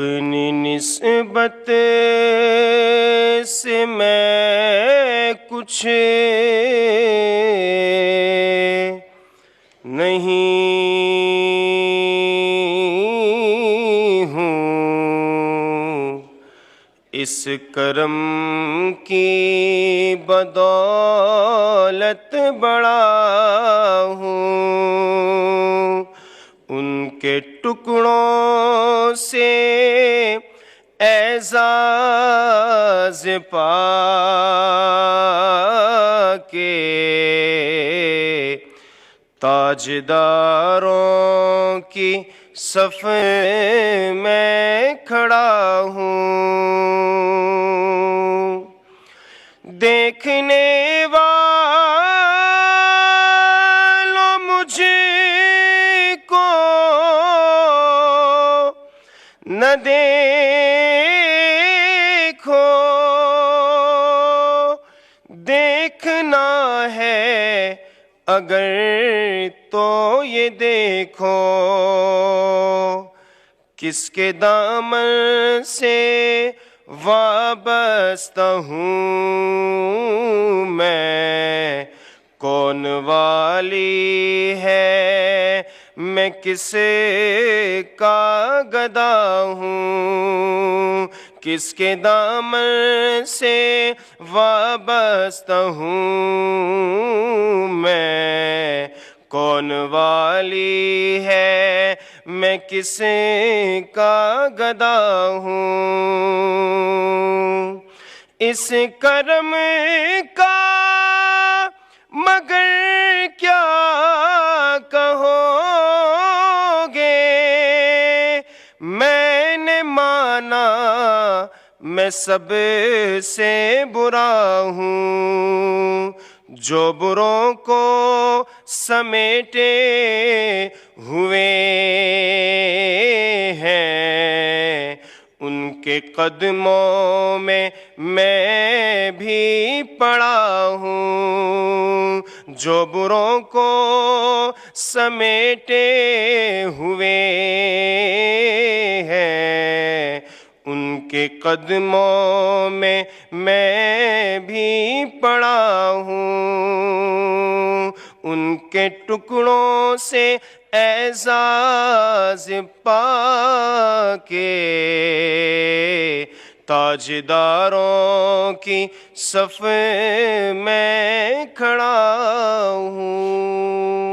اپنی نسبت سے میں کچھ نہیں ہوں، اس کرم کی بدولت بڑا ہوں، ان کے ٹکڑوں سے اعزاز پا کے تاجداروں کی صف میں کھڑا ہوں، دیکھنے والوں مجھ کو نہ دیکھو، دیکھنا ہے اگر تو یہ دیکھو، کس کے دامن سے وابستہ ہوں میں، کون والی ہے میں کس کا گدا ہوں، کس کے دامن سے وابستہ ہوں میں، کون والی ہے میں کس کا گدا ہوں، اس کرم کا مگر کیا کہو گے، میں نے مانا میں سب سے برا ہوں، جو بروں کو سمیٹے ہوئے ہیں، ان کے قدموں میں بھی پڑا ہوں، جو بروں کو سمیٹے ہوئے ہیں، ان کے قدموں میں بھی پڑا ہوں، ان کے ٹکڑوں سے اعزاز پا کے تاجداروں کی صف میں کھڑا ہوں۔